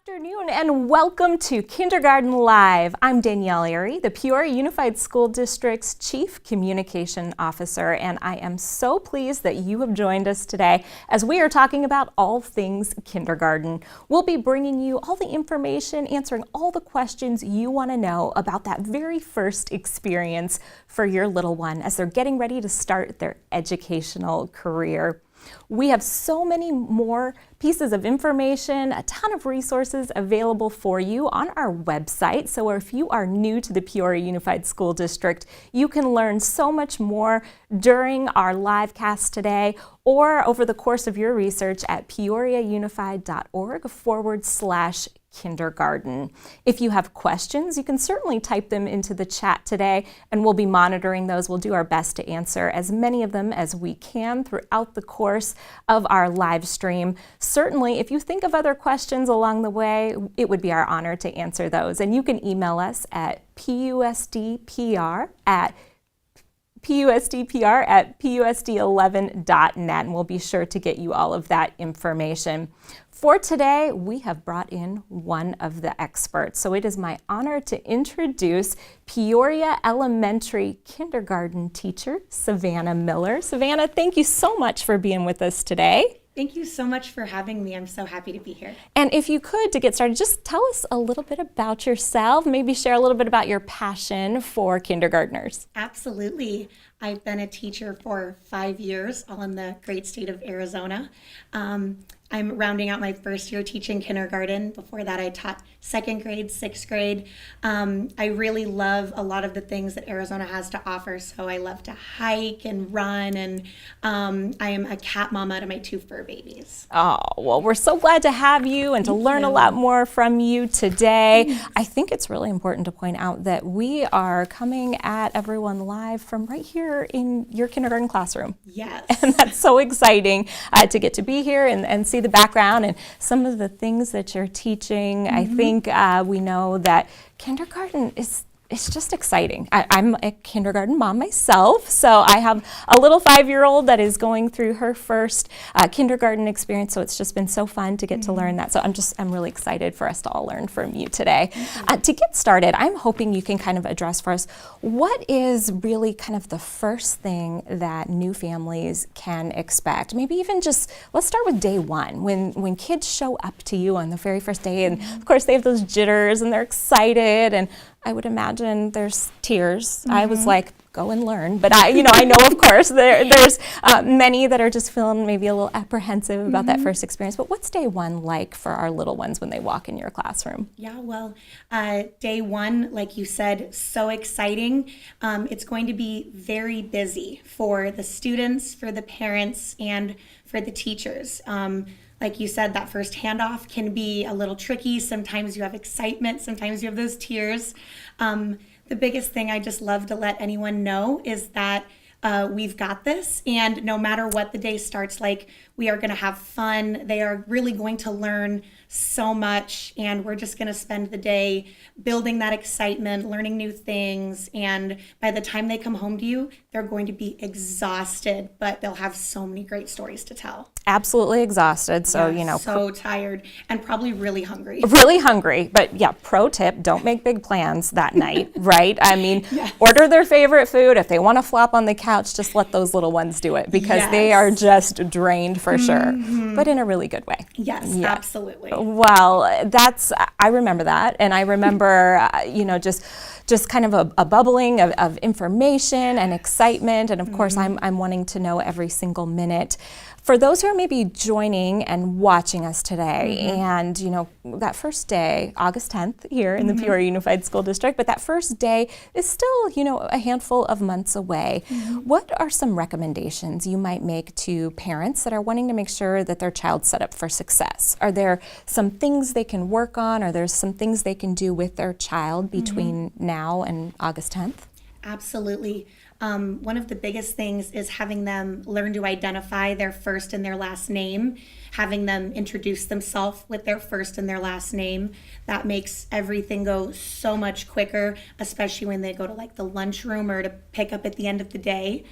Afternoon and welcome to Kindergarten Live. I'm Danielle Airy, the Peoria Unified School District's Chief Communication Officer, and I am so pleased that you have joined us today as we are talking about all things kindergarten. We'll be bringing you all the information, answering all the questions you want to know about that very first experience for your little one as they're getting ready to start their educational career. We have so many more pieces of information, a ton of resources available for you on our website. So if you are new to the Peoria Unified School District, you can learn so much more during our live cast today or over the course of your research at peoriaunified.org/kindergarten. If you have questions, you can certainly type them into the chat today, and we'll be monitoring those. We'll do our best to answer as many of them as we can throughout the course of our live stream. Certainly, if you think of other questions along the way, it would be our honor to answer those. And you can email us at pusdpr@pusd11.net, and we'll be sure to get you all of that information. For today, we have brought in one of the experts. So it is my honor to introduce Peoria Elementary kindergarten teacher, Savannah Miller. Savannah, thank you so much for being with us today. Thank you so much for having me. I'm so happy to be here. And if you could, to get started, just tell us a little bit about yourself, maybe share a little bit about your passion for kindergartners. Absolutely. I've been a teacher for 5 years, all in the great state of Arizona. I'm rounding out my first year teaching kindergarten. Before that, I taught second grade, sixth grade. I really love a lot of the things that Arizona has to offer. So I love to hike and run, and I am a cat mama to my 2 fur babies. Oh, well, we're so glad to have you and to learn a lot more from you today. I think it's really important to point out that we are coming at everyone live from right here in your kindergarten classroom. Yes. And that's so exciting to get to be here and see the background and some of the things that you're teaching. I think we know that kindergarten it's just exciting. I'm a kindergarten mom myself, so I have a little 5-year-old that is going through her first kindergarten experience, so it's just been so fun to get to learn that. So I'm really excited for us to all learn from you today. To get started, I'm hoping you can kind of address for us what is really kind of the first thing that new families can expect. Maybe even just, let's start with day one, when kids show up to you on the very first day, and of course they have those jitters and they're excited, and I would imagine there's tears. I was like, go and learn. But I know of course there's many that are just feeling maybe a little apprehensive about that first experience. But what's day one like for our little ones when they walk in your classroom? Yeah, well, day one, like you said, so exciting. It's going to be very busy for the students, for the parents, and for the teachers. Like you said, that first handoff can be a little tricky. Sometimes you have excitement, sometimes you have those tears. The biggest thing I just love to let anyone know is that we've got this, and no matter what the day starts like, we are going to have fun. They are really going to learn so much, and we're just going to spend the day building that excitement, learning new things, and by the time they come home to you, they're going to be exhausted, but they'll have so many great stories to tell. Absolutely exhausted, so so tired and probably really hungry. Really hungry, but yeah, pro tip, don't make big plans that night, right? I mean, order their favorite food. If they want to flop on the couch, just let those little ones do it, because they are just drained for sure, but in a really good way. Yes, absolutely. Well, I remember that, and I remember, just kind of a bubbling of information and excitement, and of course I'm wanting to know every single minute. For those who are maybe joining and watching us today, and that first day, August 10th here in the Peoria Unified School District, but that first day is still, a handful of months away. What are some recommendations you might make to parents that are wanting to make sure that their child's set up for success? Are there some things they can work on? Are there some things they can do with their child between now and August 10th? Absolutely. One of the biggest things is having them learn to identify their first and their last name, having them introduce themselves with their first and their last name. That makes everything go so much quicker, especially when they go to like the lunchroom or to pick up at the end of the day.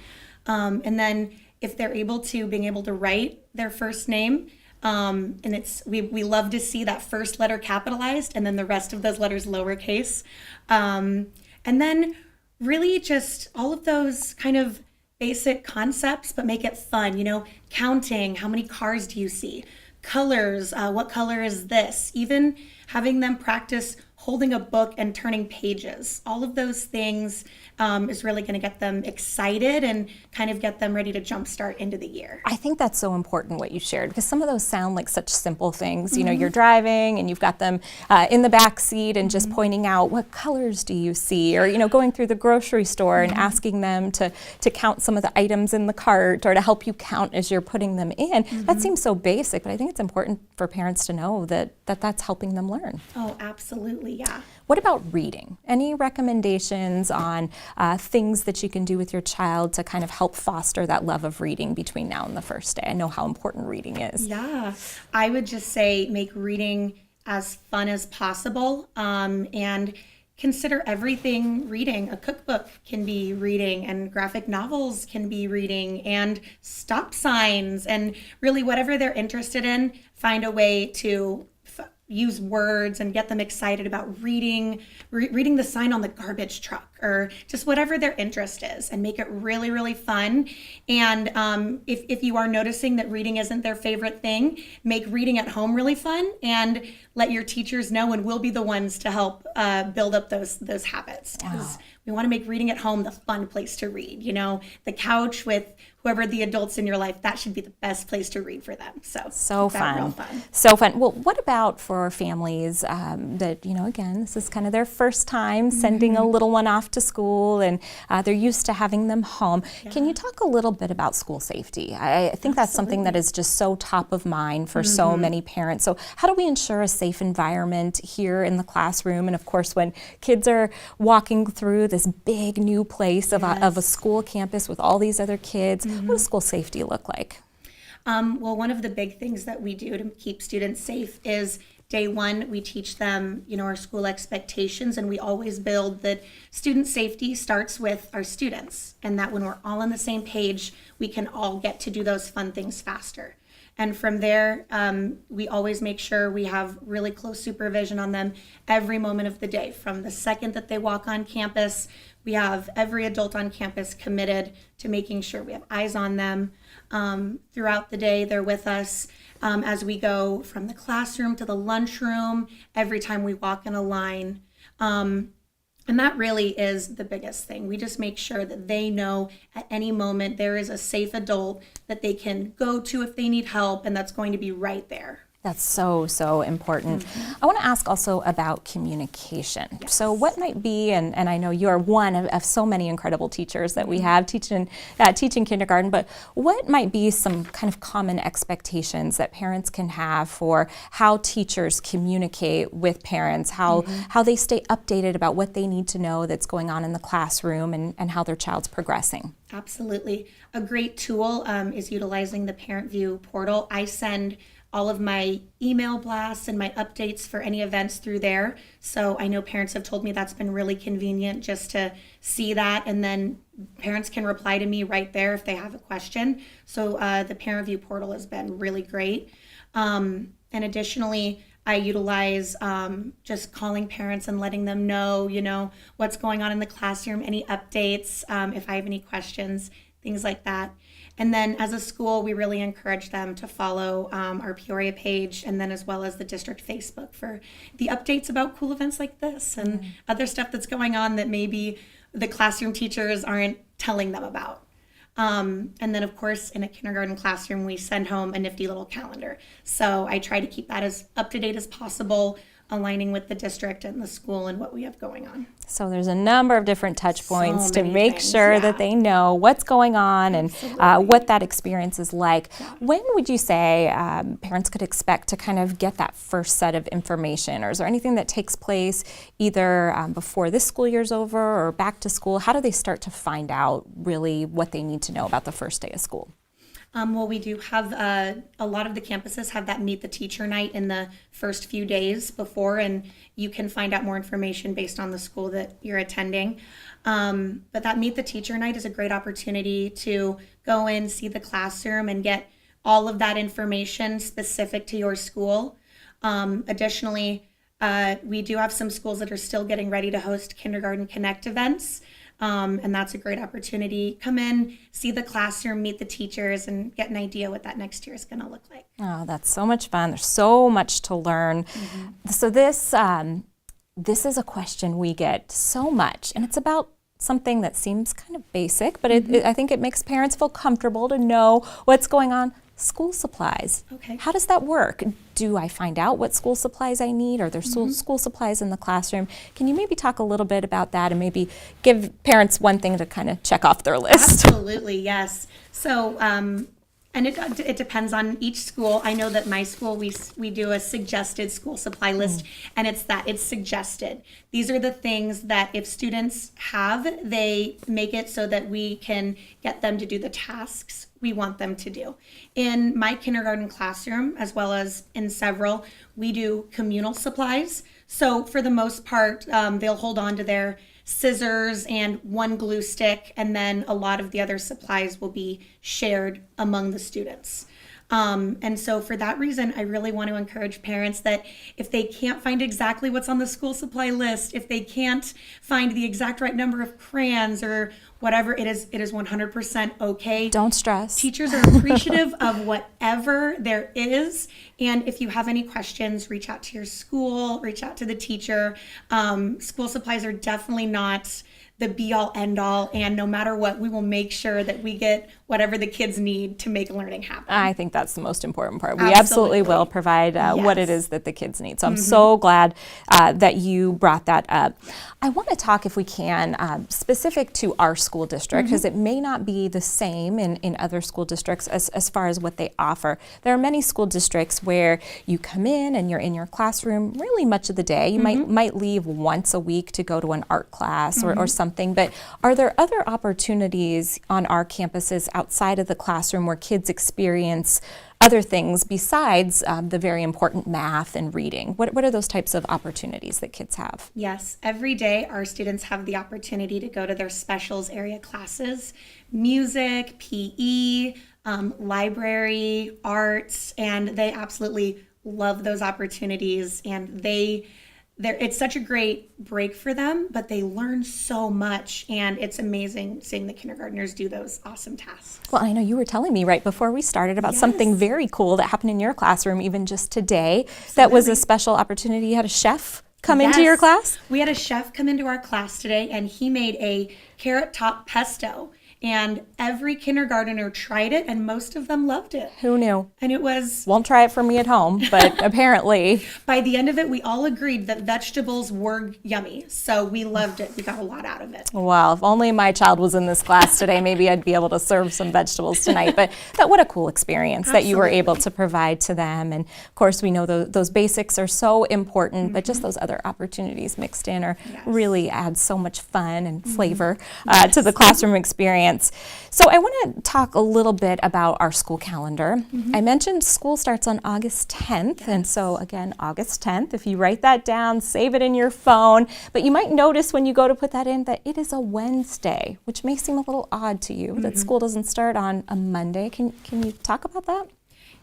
And then if they're being able to write their first name, And we love to see that first letter capitalized and then the rest of those letters lowercase. And then really just all of those kind of basic concepts, but make it fun, counting, how many cars do you see? Colors, what color is this? Even having them practice holding a book and turning pages. All of those things is really going to get them excited and kind of get them ready to jumpstart into the year. I think that's so important what you shared, because some of those sound like such simple things. You're driving and you've got them in the back seat and just pointing out, what colors do you see? Or, going through the grocery store and asking them to count some of the items in the cart, or to help you count as you're putting them in. That seems so basic, but I think it's important for parents to know that that's helping them learn. Oh, absolutely, yeah. What about reading? Any recommendations on things that you can do with your child to kind of help foster that love of reading between now and the first day? I know how important reading is. Yeah, I would just say make reading as fun as possible, and consider everything reading. A cookbook can be reading, and graphic novels can be reading, and stop signs, and really whatever they're interested in, find a way to use words and get them excited about reading the sign on the garbage truck, or just whatever their interest is, and make it really, really fun. And if you are noticing that reading isn't their favorite thing, make reading at home really fun, and let your teachers know, and we'll be the ones to help build up those habits. Because we want to make reading at home the fun place to read. The couch with whoever the adults in your life, that should be the best place to read for them. So fun. Real fun. So fun. Well, what about for families that, again, this is kind of their first time sending a little one off to school, and they're used to having them home. Yeah. Can you talk a little bit about school safety? I think that's something that is just so top of mind for so many parents. So how do we ensure a safe environment here in the classroom? And of course, when kids are walking through this big new place of a school campus with all these other kids, what does school safety look like? Well, one of the big things that we do to keep students safe is day one, we teach them, our school expectations, and we always build that student safety starts with our students, and that when we're all on the same page, we can all get to do those fun things faster. And from there, we always make sure we have really close supervision on them every moment of the day. From the second that they walk on campus, we have every adult on campus committed to making sure we have eyes on them. Throughout the day, they're with us as we go from the classroom to the lunchroom, every time we walk in a line. And that really is the biggest thing. We just make sure that they know at any moment there is a safe adult that they can go to if they need help, and that's going to be right there. That's so, so important. I want to ask also about communication. Yes. So what might be, and I know you're one of so many incredible teachers that we have teaching kindergarten, but what might be some kind of common expectations that parents can have for how teachers communicate with parents, how they stay updated about what they need to know that's going on in the classroom, and how their child's progressing? Absolutely. A great tool is utilizing the Parent View portal. I send all of my email blasts and my updates for any events through there. So I know parents have told me that's been really convenient just to see that, and then parents can reply to me right there if they have a question. So the Parent View portal has been really great. And additionally, I utilize just calling parents and letting them know, what's going on in the classroom, any updates, if I have any questions, things like that. And then as a school, we really encourage them to follow our Peoria page, and then as well as the district Facebook for the updates about cool events like this and other stuff that's going on that maybe the classroom teachers aren't telling them about. And then, of course, in a kindergarten classroom, we send home a nifty little calendar. So I try to keep that as up to date as possible, aligning with the district and the school and what we have going on. So there's a number of different touch points to make things, sure that they know what's going on and what that experience is like. Yeah. When would you say parents could expect to kind of get that first set of information? Or is there anything that takes place either before this school year's over or back to school? How do they start to find out really what they need to know about the first day of school? Well, we do have a lot of the campuses have that meet the teacher night in the first few days before, and you can find out more information based on the school that you're attending. But that meet the teacher night is a great opportunity to go in, see the classroom, and get all of that information specific to your school. Additionally, we do have some schools that are still getting ready to host Kindergarten Connect events. And that's a great opportunity. Come in, see the classroom, meet the teachers, and get an idea what that next year is going to look like. Oh, that's so much fun. There's so much to learn. So this is a question we get so much, and it's about something that seems kind of basic, but I think it makes parents feel comfortable to know what's going on. School supplies. Okay. How does that work? Do I find out what school supplies I need? Are there school supplies in the classroom? Can you maybe talk a little bit about that and maybe give parents one thing to kind of check off their list? Absolutely, yes. So, and it depends on each school. I know that my school, we do a suggested school supply list, and it's suggested. These are the things that if students have, they make it so that we can get them to do the tasks we want them to do. In my kindergarten classroom, as well as in several, we do communal supplies. So for the most part, they'll hold on to their scissors and one glue stick, and then a lot of the other supplies will be shared among the students. And so for that reason, I really want to encourage parents that if they can't find exactly what's on the school supply list, if they can't find the exact right number of crayons or whatever, it is 100% okay. Don't stress. Teachers are appreciative of whatever there is. And if you have any questions, reach out to your school, reach out to the teacher. School supplies are definitely not the be-all, end-all, and no matter what, we will make sure that we get whatever the kids need to make learning happen. I think that's the most important part. We absolutely will provide what it Yes. is that the kids need. So I'm so glad that you brought that up. I want to talk, if we can, specific to our school district, because it may not be the same in other school districts as far as what they offer. There are many school districts where you come in and you're in your classroom really much of the day. You might leave once a week to go to an art class or something, but are there other opportunities on our campuses outside of the classroom where kids experience other things besides the very important math and reading? What are those types of opportunities that kids have? Yes, every day our students have the opportunity to go to their specials area classes, music, PE, library, arts, and they absolutely love those opportunities, and it's such a great break for them, but they learn so much, and it's amazing seeing the kindergartners do those awesome tasks. Well, I know you were telling me right before we started about something very cool that happened in your classroom even just today. That was a special opportunity. You had a chef come into your class? We had a chef come into our class today, and he made a carrot top pesto. And every kindergartner tried it, and most of them loved it. Who knew? And it was... Won't try it for me at home, but apparently... By the end of it, we all agreed that vegetables were yummy. So we loved it. We got a lot out of it. Well, if only my child was in this class today, maybe I'd be able to serve some vegetables tonight. But what a cool experience that you were able to provide to them. And of course, we know those basics are so important, but just those other opportunities mixed in really add so much fun and flavor to the classroom experience. So I want to talk a little bit about our school calendar. I mentioned school starts on August 10th, and so again, August 10th, if you write that down, save it in your phone, but you might notice when you go to put that in that it is a Wednesday, which may seem a little odd to you, that school doesn't start on a Monday. Can you talk about that?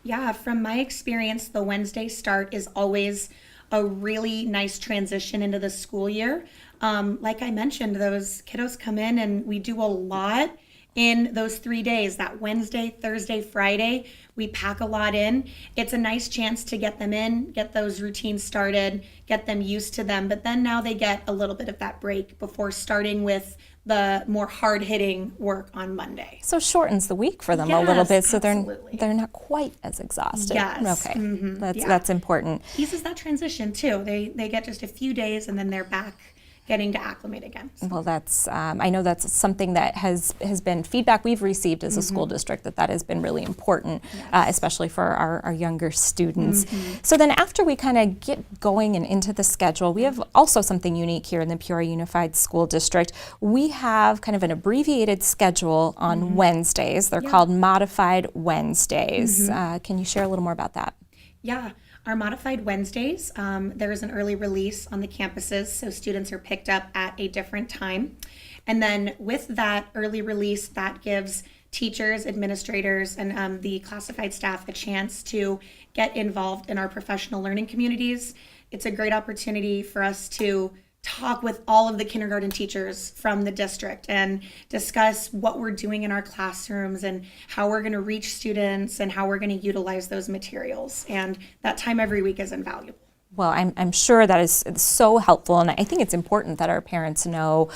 Yeah, from my experience, the Wednesday start is always a really nice transition into the school year. Like I mentioned, those kiddos come in and we do a lot in those 3 days, that Wednesday, Thursday, Friday. We pack a lot in. It's a nice chance to get them in, get those routines started, get them used to them. But then now they get a little bit of that break before starting with the more hard-hitting work on Monday. So shortens the week for them a little bit, so absolutely. they're not quite as exhausted. Yes. Okay, that's important. Eases that transition too. They get just a few days and then they're back getting to acclimate again. So. Well, that's I know that's something that has been feedback we've received as a school district, that has been really important, especially for our younger students. So then after we kind of get going and into the schedule, we have also something unique here in the Peoria Unified School District. We have kind of an abbreviated schedule on Wednesdays. They're called Modified Wednesdays. Can you share a little more about that? Yeah. Our Modified Wednesdays, there is an early release on the campuses, so students are picked up at a different time. And then with that early release, that gives teachers, administrators, and the classified staff a chance to get involved in our professional learning communities. It's a great opportunity for us to talk with all of the kindergarten teachers from the district and discuss what we're doing in our classrooms and how we're going to reach students and how we're going to utilize those materials. And that time every week is invaluable. Well, I'm sure that is so helpful, and I think it's important that our parents know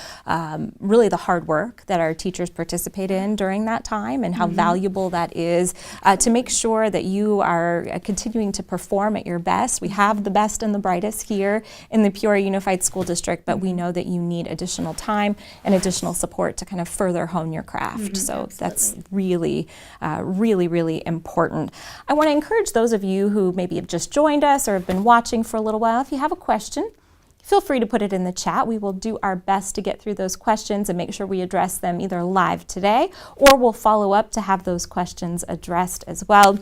really the hard work that our teachers participate in during that time and how valuable that is to make sure that you are continuing to perform at your best. We have the best and the brightest here in the Peoria Unified School District, but we know that you need additional time and additional support to kind of further hone your craft. So that's really, really important. I want to encourage those of you who maybe have just joined us or have been watching for a little while. If you have a question, feel free to put it in the chat. We will do our best to get through those questions and make sure we address them either live today or we'll follow up to have those questions addressed as well.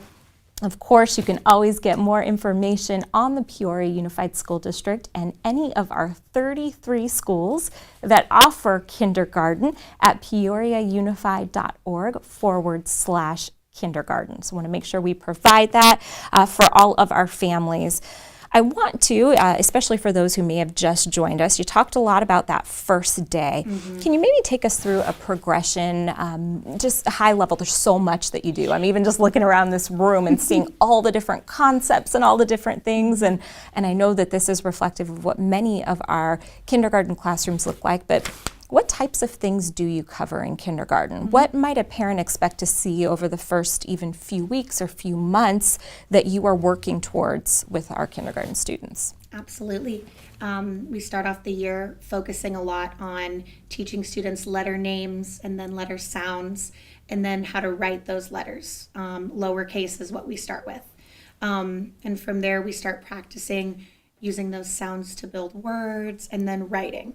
Of course, you can always get more information on the Peoria Unified School District and any of our 33 schools that offer kindergarten at peoriaunified.org/kindergarten. So I want to make sure we provide that for all of our families. I want to, especially for those who may have just joined us, you talked a lot about that first day. Can you maybe take us through a progression, just a high level? There's so much that you do. I'm even just looking around this room and seeing all the different concepts and all the different things. And I know that this is reflective of what many of our kindergarten classrooms look like, but what types of things do you cover in kindergarten? What might a parent expect to see over the first even few weeks or few months that you are working towards with our kindergarten students? Absolutely. We start off the year focusing a lot on teaching students letter names and then letter sounds and then how to write those letters. Lowercase is what we start with. And from there we start practicing using those sounds to build words and then writing.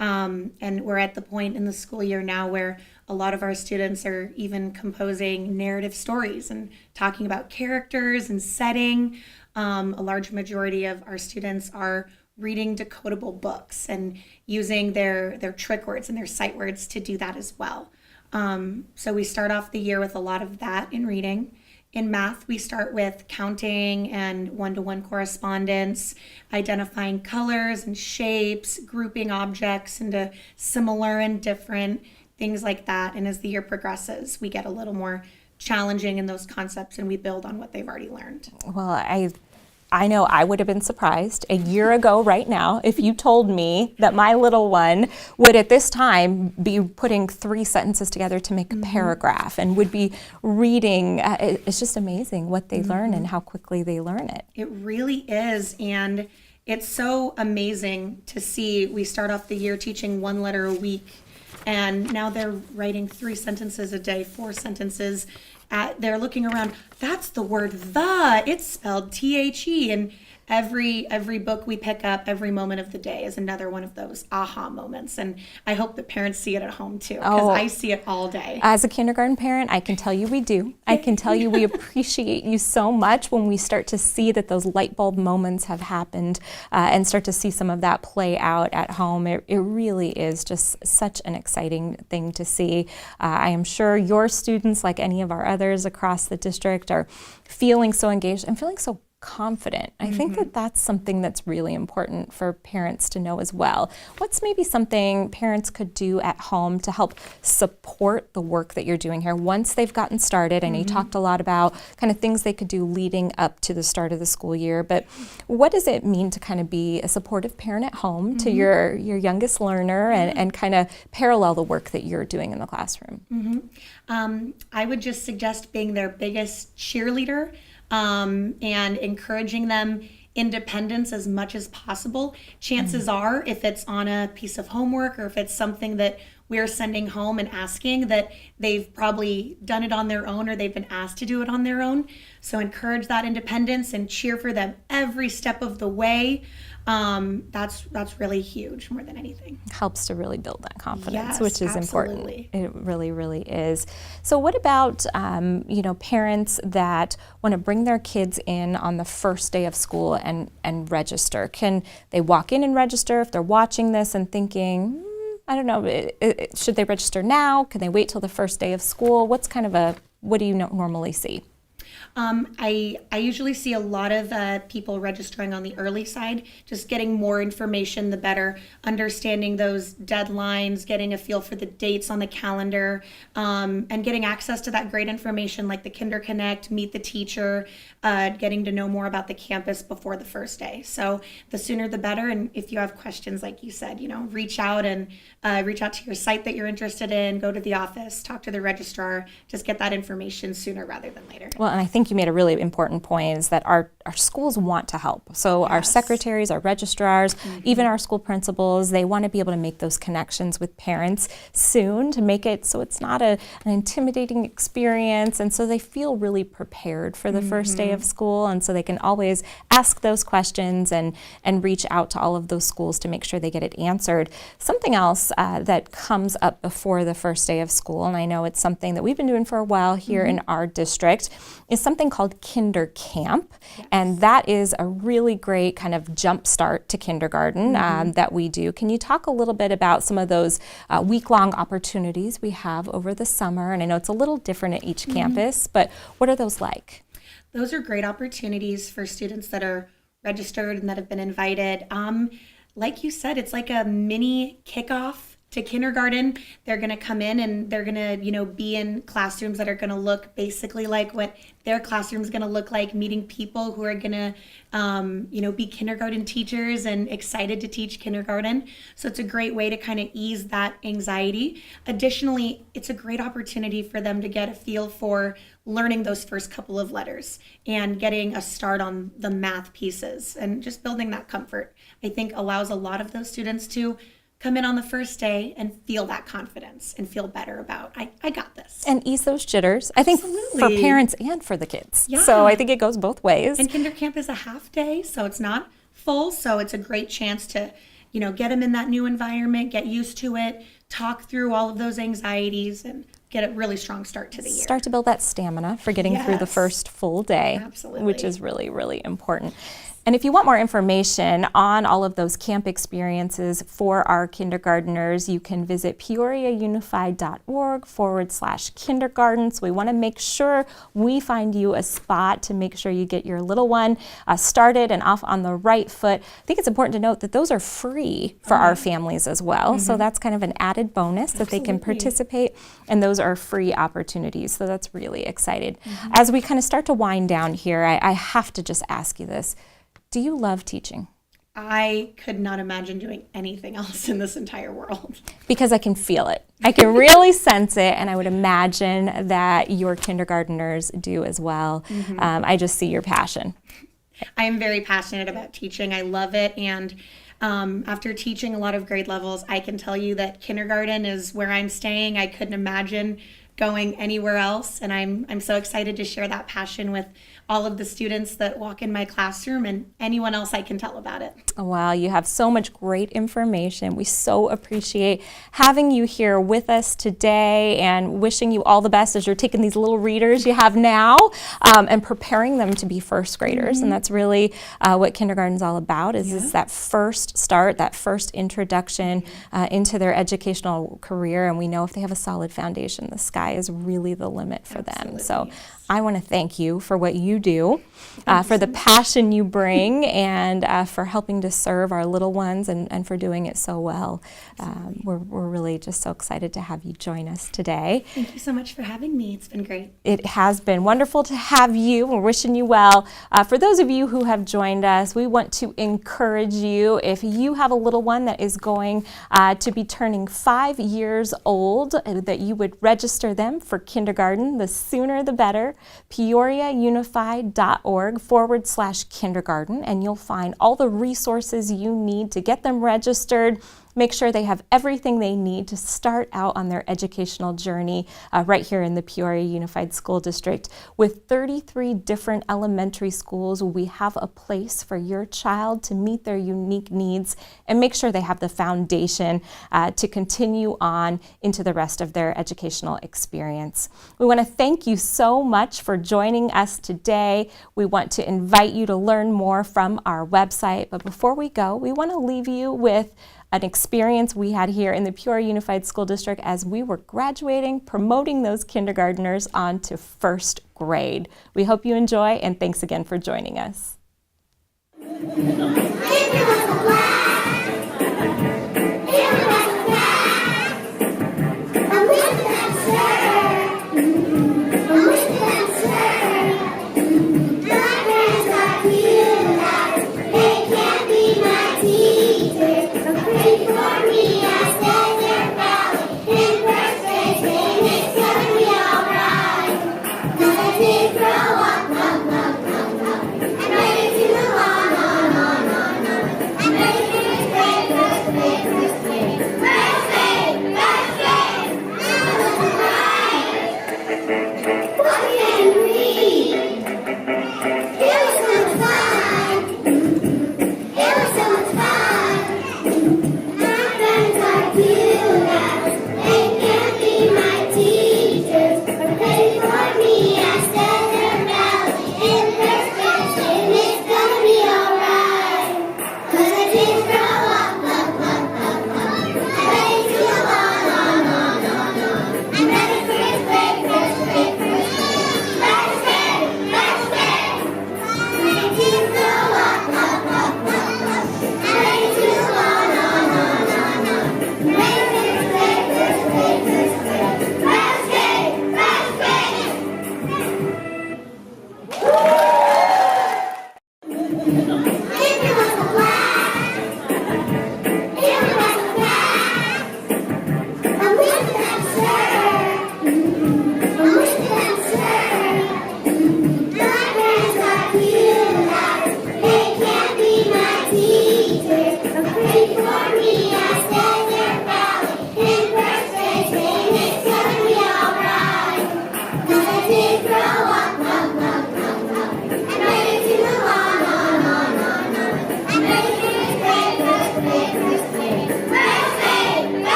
And we're at the point in the school year now where a lot of our students are even composing narrative stories and talking about characters and setting. A large majority of our students are reading decodable books and using their trick words and their sight words to do that as well. So we start off the year with a lot of that in reading. In math, we start with counting and one-to-one correspondence, identifying colors and shapes, grouping objects into similar and different, things like that. And as the year progresses, we get a little more challenging in those concepts and we build on what they've already learned. Well, I know I would have been surprised a year ago right now if you told me that my little one would at this time be putting 3 sentences together to make a paragraph and would be reading. It's just amazing what they learn and how quickly they learn it. It really is. And it's so amazing to see. We start off the year teaching 1 letter a week, and now they're writing 3 sentences a day, 4 sentences. They're looking around, that's the word the, it's spelled T-H-E, and every book we pick up, every moment of the day is another one of those aha moments. And I hope that parents see it at home too, because I see it all day. As a kindergarten parent, I can tell you we do. I can tell you we appreciate you so much when we start to see that those light bulb moments have happened and start to see some of that play out at home. It really is just such an exciting thing to see. I am sure your students, like any of our others across the district, are feeling so engaged and feeling so confident. I think that that's something that's really important for parents to know as well. What's maybe something parents could do at home to help support the work that you're doing here once they've gotten started? I know you talked a lot about kind of things they could do leading up to the start of the school year, but what does it mean to kind of be a supportive parent at home to your youngest learner and kind of parallel the work that you're doing in the classroom? I would just suggest being their biggest cheerleader. And encouraging them independence as much as possible. Chances are, if it's on a piece of homework or if it's something that we're sending home and asking, that they've probably done it on their own or they've been asked to do it on their own. So encourage that independence and cheer for them every step of the way. That's really huge more than anything. Helps to really build that confidence, Yes, which is absolutely. important. It really, really is. So what about, parents that want to bring their kids in on the first day of school and register? Can they walk in and register if they're watching this and thinking, I don't know, should they register now? Can they wait till the first day of school? What do you normally see? I usually see a lot of people registering on the early side, just getting more information, the better, understanding those deadlines, getting a feel for the dates on the calendar, and getting access to that great information like the Kinder Connect, meet the teacher, getting to know more about the campus before the first day. So the sooner the better. And if you have questions, like you said, reach out to your site that you're interested in, go to the office, talk to the registrar, just get that information sooner rather than later. Well, and I think you made a really important point is that our schools want to help. So our secretaries, our registrars, even our school principals, they want to be able to make those connections with parents soon to make it so it's not an intimidating experience. And so they feel really prepared for the first day of school. And so they can always ask those questions and reach out to all of those schools to make sure they get it answered. Something else that comes up before the first day of school, and I know it's something that we've been doing for a while here in our district, is something called Kinder Camp. Yes. And that is a really great kind of jump start to kindergarten that we do. Can you talk a little bit about some of those week-long opportunities we have over the summer? And I know it's a little different at each campus, but what are those like? Those are great opportunities for students that are registered and that have been invited. Like you said, it's like a mini kickoff to kindergarten. They're going to come in and they're going to, be in classrooms that are going to look basically like what their classroom is going to look like, meeting people who are going to, be kindergarten teachers and excited to teach kindergarten. So it's a great way to kind of ease that anxiety. Additionally, it's a great opportunity for them to get a feel for learning those first couple of letters and getting a start on the math pieces, and just building that comfort, I think, allows a lot of those students to come in on the first day and feel that confidence and feel better about, I got this. And ease those jitters, I think, for parents and for the kids. Yeah. So I think it goes both ways. And Kinder Camp is a half day, so it's not full. So it's a great chance to, get them in that new environment, get used to it, talk through all of those anxieties, and get a really strong start to the year. Start to build that stamina for getting through the first full day. Absolutely. Which is really, really important. And if you want more information on all of those camp experiences for our kindergartners, you can visit peoriaunified.org/kindergarten. So we want to make sure we find you a spot to make sure you get your little one started and off on the right foot. I think it's important to note that those are free for our families as well. So that's kind of an added bonus that they can participate, and those are free opportunities. So that's really exciting. As we kind of start to wind down here, I have to just ask you this. Do you love teaching? I could not imagine doing anything else in this entire world. Because I can feel it. I can really sense it, and I would imagine that your kindergarteners do as well. I just see your passion. I am very passionate about teaching. I love it, and after teaching a lot of grade levels, I can tell you that kindergarten is where I'm staying. I couldn't imagine going anywhere else, and I'm so excited to share that passion with all of the students that walk in my classroom and anyone else I can tell about it. Wow, you have so much great information. We so appreciate having you here with us today, and wishing you all the best as you're taking these little readers you have now and preparing them to be first graders. And that's really what kindergarten's all about, is that first start, that first introduction into their educational career. And we know if they have a solid foundation, the sky is really the limit for them. So I want to thank you for what you do, for the passion you bring, and for helping to serve our little ones, and for doing it so well. We're really just so excited to have you join us today. Thank you so much for having me. It's been great. It has been wonderful to have you. We're wishing you well. For those of you who have joined us, we want to encourage you, if you have a little one that is going to be turning 5 years old, that you would register them for kindergarten. The sooner the better. PeoriaUnified.org/kindergarten, and you'll find all the resources you need to get them registered. Make sure they have everything they need to start out on their educational journey right here in the Peoria Unified School District. With 33 different elementary schools, we have a place for your child to meet their unique needs and make sure they have the foundation to continue on into the rest of their educational experience. We want to thank you so much for joining us today. We want to invite you to learn more from our website, but before we go, we want to leave you with an experience we had here in the Peoria Unified School District as we were graduating, promoting those kindergartners on to first grade. We hope you enjoy, and thanks again for joining us.